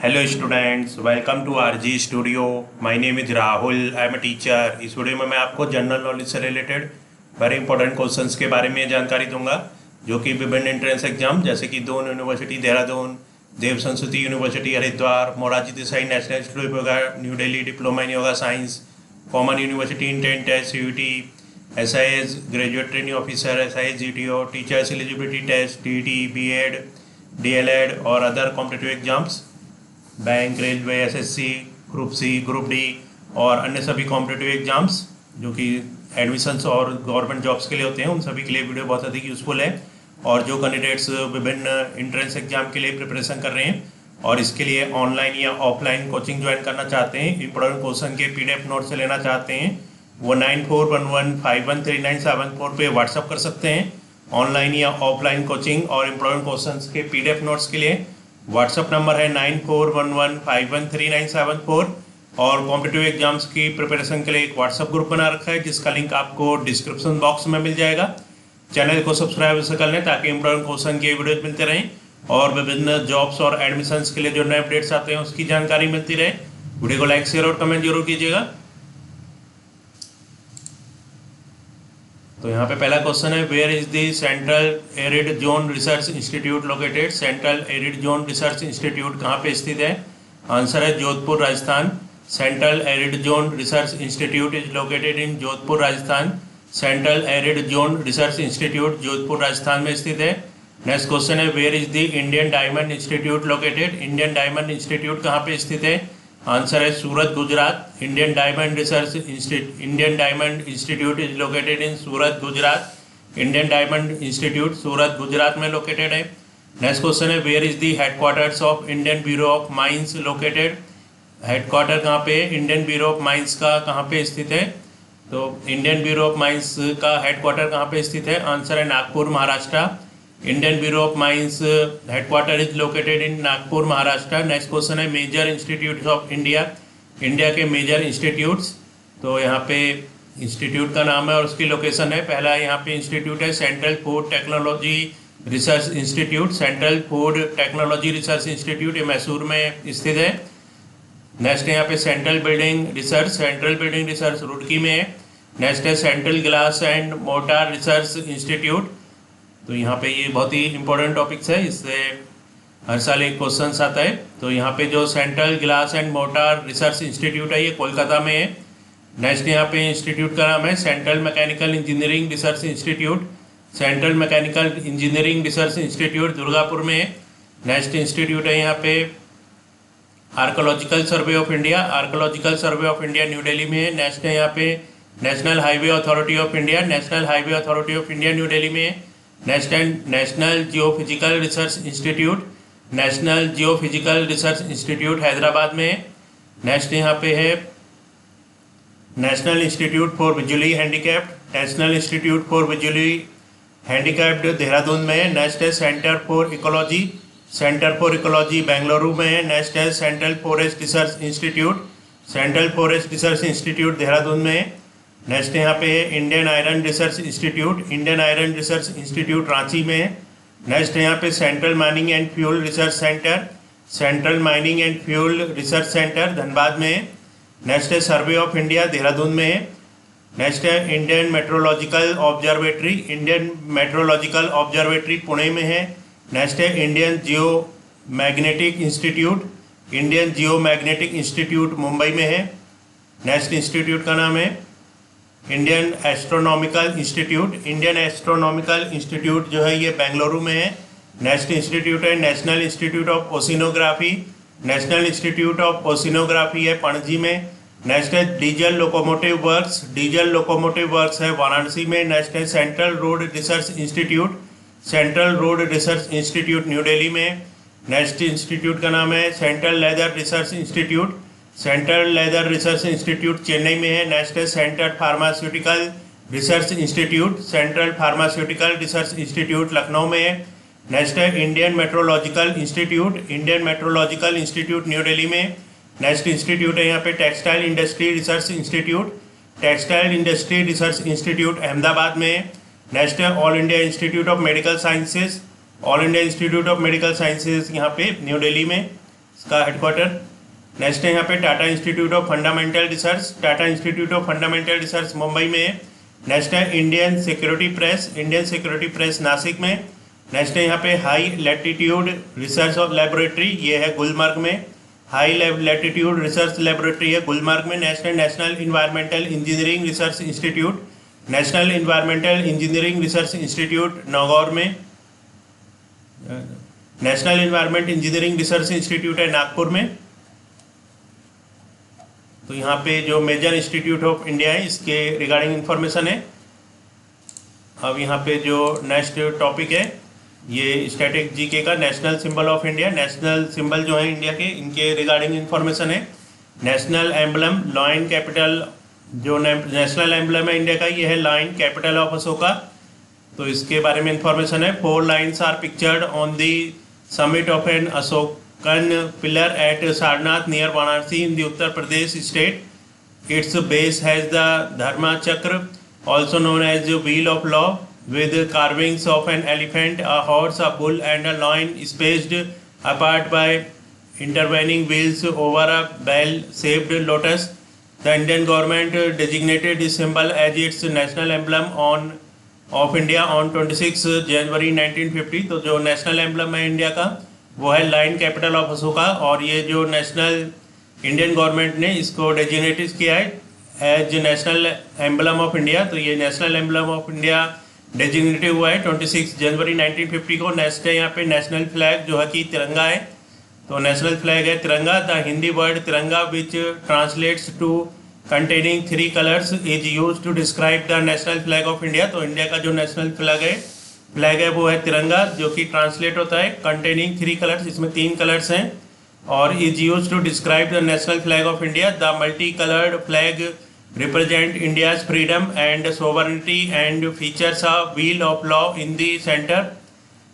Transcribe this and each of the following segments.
Hello students, welcome to RG Studio. My name is Rahul. I am a teacher. इस video में मैं आपको general knowledge से related very important questions के बारे में जानकारी दूंगा जो कि विभिन्न एंट्रेंस एग्जाम जैसे कि Doon university Dehradun, Dev Sanskriti university Haridwar, Morarji Desai national institute yoga New Delhi, diploma in yoga science, common university entrance test CUT, SIS graduate training officer, SIS GTO, teachers eligibility test, TET, BEd, DLEd और other competitive exams, bank, railway, SSC, group C, group D और अन्य सभी competitive exams जो कि admissions और government jobs के लिए होते हैं, उन सभी के लिए वीडियो बहुत अधिक यूज़फुल है। और जो कैंडिडेट्स विभिन्न एंट्रेंस एग्जाम के लिए प्रिपरेशन कर रहे हैं और इसके लिए ऑनलाइन या ऑफलाइन कोचिंग ज्वाइन करना चाहते हैं, इंपॉर्टेंट क्वेश्चन के PDF नोट से लेना चाहते हैं, वो 9411513974 पे व्हाट्सअप कर सकते हैं। ऑनलाइन या ऑफलाइन कोचिंग और इम्पोर्टेंट क्वेश्चंस के PDF नोट्स के लिए व्हाट्सअप नंबर है 9411513974 और कॉम्पिटिटिव एग्जाम्स की प्रिपरेशन के लिए एक व्हाट्सअप ग्रुप बना रखा है जिसका लिंक आपको डिस्क्रिप्शन बॉक्स में मिल जाएगा। चैनल को सब्सक्राइब कर लें ताकि इम्पोर्टेंट क्वेश्चन के वीडियोज मिलते रहें और विभिन्न जॉब्स और एडमिशन्स के लिए जो नए अपडेट्स आते हैं उसकी जानकारी मिलती रहे। वीडियो को लाइक, शेयर और कमेंट जरूर कीजिएगा। तो यहाँ पे पहला क्वेश्चन है, where is the central arid zone research institute located? Central arid zone research institute कहाँ पे स्थित है? आंसर है Jodhpur, Rajasthan. Central arid zone research institute is located in Jodhpur, Rajasthan. Central arid zone research institute Jodhpur, Rajasthan में स्थित है। नेक्स्ट क्वेश्चन है, where is the Indian diamond institute located? Indian diamond institute कहाँ पे स्थित है? आंसर है Surat, Gujarat. Indian diamond institute is located in Surat, Gujarat. Indian diamond institute Surat, Gujarat में लोकेटेड है। नेक्स्ट क्वेश्चन है, where is the headquarters of Indian bureau of mines located? Headquarter कहाँ पे? इंडियन ब्यूरो ऑफ माइंस का कहाँ पे स्थित है? तो इंडियन ब्यूरो ऑफ माइंस का हेडक्वार्टर कहाँ पे स्थित है? आंसर है Nagpur, Maharashtra. Indian bureau of mines headquarter is located in Nagpur, Maharashtra. Next question है, major institutes of India? India के मेजर इंस्टीट्यूट्स, तो यहाँ पे इंस्टीट्यूट का नाम है और उसकी लोकेशन है। पहला यहाँ पे इंस्टीट्यूट है central food technology research institute. Central food technology research institute ये मैसूर में स्थित है। नेक्स्ट है यहाँ पे सेंट्रल बिल्डिंग रिसर्च रुड़की में है। नेक्स्ट है central glass and mortar research institute, तो यहाँ पे ये बहुत ही इंपॉर्टेंट टॉपिक्स है, इससे हर साल एक क्वेश्चन आता है। तो यहाँ पे जो central glass and mortar research institute है ये कोलकाता में है। नेक्स्ट यहाँ पे इंस्टीट्यूट का नाम है central mechanical engineering research institute. Central mechanical engineering research institute Durgapur में है। नेक्स्ट इंस्टीट्यूट है यहाँ पे archaeological survey of India. Archaeological survey of India new Delhi में है। नेक्स्ट है यहाँ पे national highway authority of India. National highway authority of India new Delhi में है। Next and national geophysical research institute. National geophysical research institute Hyderabad में है। Next यहाँ पे है national institute for visually handicapped. National institute for visually handicapped Dehradun में है। Next है centre for ecology. Centre for ecology Bengaluru में है। नेक्स्ट है central forest research institute. Central forest research institute Dehradun में है। नेक्स्ट यहाँ पे है Indian iron research institute. Indian iron research institute Ranchi में है। नेक्स्ट यहाँ पे central mining and fuel research centre. Central mining and fuel research centre Dhanbad में है। नेक्स्ट है सर्वे ऑफ इंडिया देहरादून में है। नेक्स्ट है Indian meteorological observatory. Indian meteorological observatory Pune में है। नेक्स्ट है Indian geomagnetic institute. Indian geomagnetic institute Mumbai में है। नेक्स्ट इंस्टीट्यूट का नाम है Indian astronomical institute. Indian astronomical institute जो है ये बेंगलुरु में है। नेक्स्ट इंस्टीट्यूट है national institute of oceanography. National institute of oceanography है पणजी में। नेक्स्ट है diesel locomotive works. Diesel locomotive works है वाराणसी में। नेक्स्ट है central road research institute. Central road research institute New Delhi में। नेक्स्ट इंस्टीट्यूट का नाम है central leather research institute. Central leather research institute Chennai में है। नेक्स्ट है central pharmaceutical research institute. Central pharmaceutical research institute Lucknow में है। नेक्स्ट है Indian meteorological institute. Indian meteorological institute New Delhi में। नेक्स्ट इंस्टीट्यूट है यहाँ पे textile industry research institute. Textile industry research institute Ahmedabad में है। नेक्स्ट है all India institute of medical sciences. All India institute of medical sciences यहाँ पे न्यू दिल्ली में। इसका हेडक्वार्टर। नेक्स्ट है यहाँ पे Tata institute of fundamental research. Tata institute of fundamental research Mumbai में है। नेक्स्ट है इंडियन सिक्योरिटी प्रेस नासिक में। नेक्स्ट है यहाँ पे high latitude research of laboratory, ये है गुलमर्ग में। हाई लैटिट्यूड रिसर्च लेबोरेटरी है गुलमर्ग में। नेक्स्ट है national environmental engineering research institute. National environmental engineering research institute Nagaur में। National environment engineering research institute है नागपुर में। तो यहाँ पे जो मेजर इंस्टीट्यूट ऑफ इंडिया है इसके रिगार्डिंग इंफॉर्मेशन है। अब यहाँ पे जो नेक्स्ट टॉपिक है ये स्टैटिक जीके का national symbol of India. National symbol जो है इंडिया के, इनके रिगार्डिंग इंफॉर्मेशन है। नेशनल एम्बलम लॉयन कैपिटल, जो नेशनल एम्बलम है इंडिया का ये है लॉयन कैपिटल ऑफ अशोका। तो इसके बारे में इंफॉर्मेशन है। 4 lines are pictured on the summit of an Ashokan pillar at Sarnath near Varanasi in the Uttar Pradesh state. Its base has the dharma chakra also known as wheel of law with carvings of an elephant, a horse, a bull and a lion spaced apart by intervening wheels over a bell-shaped lotus. The Indian government designated this symbol as its national emblem of India on 26 जनवरी 1950। तो जो national emblem है India का वो है line capital of Ashoka, और ये जो national Indian government ने इसको डेजिग्नेट किया है as national emblem of India. तो ये national emblem of India designated हुआ है 26 जनवरी 1950 को। नेक्स्ट है यहाँ पे नेशनल फ्लैग जो है कि तिरंगा है। तो नेशनल फ्लैग है तिरंगा। The Hindi word Tiranga which translates to containing 3 colours is use to describe the national flag of India. तो इंडिया का जो नेशनल फ्लैग है वो है तिरंगा, जो कि ट्रांसलेट होता है कंटेनिंग 3 कलर्स, इसमें 3 कलर्स हैं, और is use to describe the national flag of India. The multi coloured flag represent India's freedom and sovereignty and features a wheel of law in the center.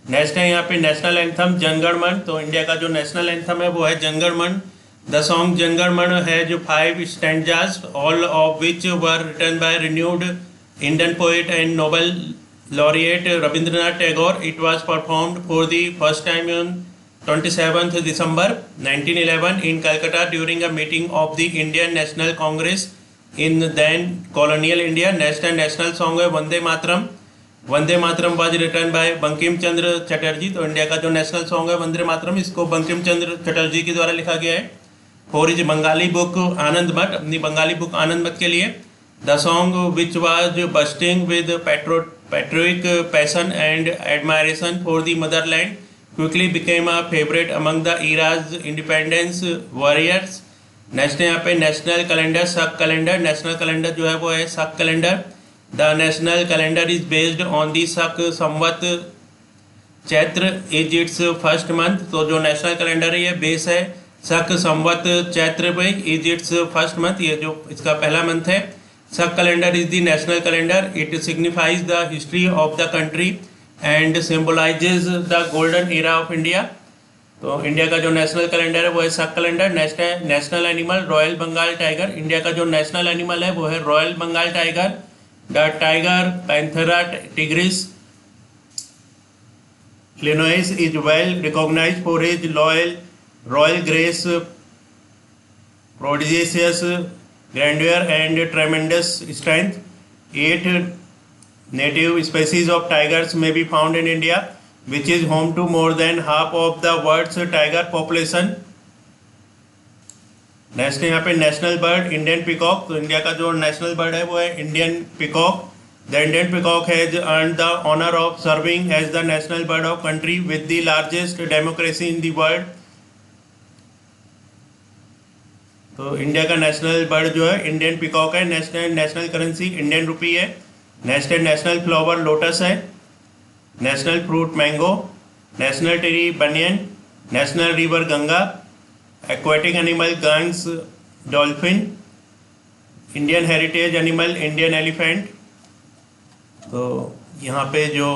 Next है यहाँ पे national anthem जनगण मन। तो India का जो national anthem है वो है जनगण मन। द सॉन्ग जनगण मन है जो 5 stanzas, all of which were written by renowned Indian poet and Nobel laureate Rabindranath Tagore. It was performed for the first time on 27 December 1911 in Calcutta during a meeting of the Indian National Congress in then colonial India. National song है Vande Mataram. Vande Mataram was written by Bankim Chandra Chatterjee. तो India का जो national song है वंदे मातरम, इसको बंकिम चंद्र चटर्जी के द्वारा लिखा गया है। For his Bengali book Anand Math, अपनी बंगाली बुक आनंद मठ के लिए। The song which was bursting with patriotic passion and admiration for the motherland quickly became a favourite among the era's independence warriors. Next यहाँ पे national calendar Saka calendar. National calendar जो है वो है Saka calendar. The national calendar is based on the Saka Samvat Chaitra is its first month. तो जो national calendar है ये बेस है शक संवत चैत्र पे, इज इट्स फर्स्ट मंथ, ये जो इसका पहला मंथ है। Saka calendar is the national calendar. It signifies the history of the country and symbolises the golden era of India. तो इंडिया का जो नेशनल कैलेंडर है वो है Saka calendar. National animal royal Bengal tiger. India का जो नेशनल एनिमल है वो है royal Bengal tiger. The tiger panthera tigris Linnaeus is well recognised for his royal grace, prodigious grandeur and tremendous strength. 8 native species of tigers may be found in India, which is home to more than half of the world's tiger population. Next यहाँ पे national bird Indian peacock. तो India का जो national bird है वो है Indian peacock. The Indian peacock has earn the honour of serving as the national bird of country with the largest democracy in the world. तो India का national bird जो है इंडियन पिकॉक है। National currency Indian rupee है। Next है national flower lotus है। National fruit mango. National tree banyan. National river Ganga. Aquatic animal Ganges dolphin. Indian heritage animal Indian elephant. तो यहाँ पे जो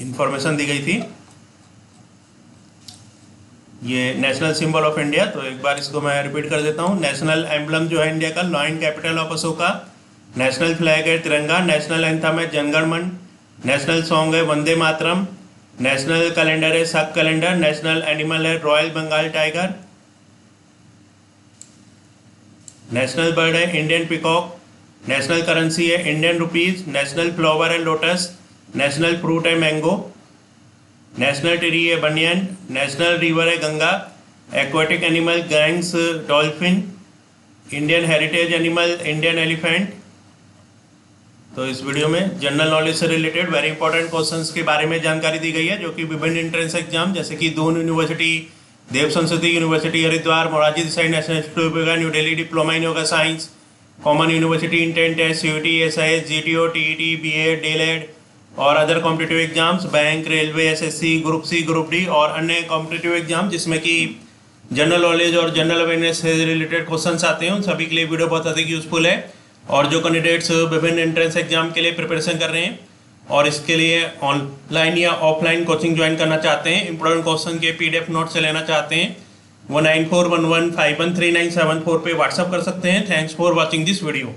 इंफॉर्मेशन दी गई थी ये नेशनल सिंबल ऑफ इंडिया। तो एक बार इसको मैं रिपीट कर देता हूँ। नेशनल एम्बलम जो है इंडिया का lion capital of Ashoka. National flag है तिरंगा। नेशनल एंथम है जनगण मन। नेशनल सॉन्ग है वंदे मातरम। नेशनल कैलेंडर है सब कैलेंडर। नेशनल एनिमल है royal Bengal tiger. National bird है इंडियन पिकॉक। नेशनल करेंसी है इंडियन रुपीज। नेशनल फ्लावर है लोटस। नेशनल फ्रूट है मैंगो। नेशनल ट्री है बनियन। नेशनल रिवर है Ganga. Aquatic animal Ganges dolphin. Indian heritage animal Indian elephant. तो इस video में general knowledge से रिलेटेड वेरी इंपॉर्टेंट क्वेश्चंस के बारे में जानकारी दी गई है, जो कि विभिन्न एंट्रेंस एग्जाम जैसे कि Doon university, Dev Sanskriti university Haridwar, Morarji Desai national institute of yoga New Delhi, diploma in yoga science, common university entrance test, CUT, SIS, GTO, TET, BEd, DELED और other competitive exams, bank, railway, SSC, group C, group D और अन्य कॉम्पिटिटिव एग्जाम जिसमें कि general knowledge और general awareness से related questions आते हैं, उन सभी के लिए वीडियो बहुत अधिक यूजफुल है। और जो कैंडिडेट्स विभिन्न एंट्रेंस एग्जाम के लिए प्रिपरेशन कर रहे हैं और इसके लिए ऑनलाइन या ऑफलाइन कोचिंग ज्वाइन करना चाहते हैं, इंपॉर्टेंट क्वेश्चन के PDF नोट से लेना चाहते हैं, वो 9411513974 पे व्हाट्सअप कर सकते हैं। Thanks for watching this video.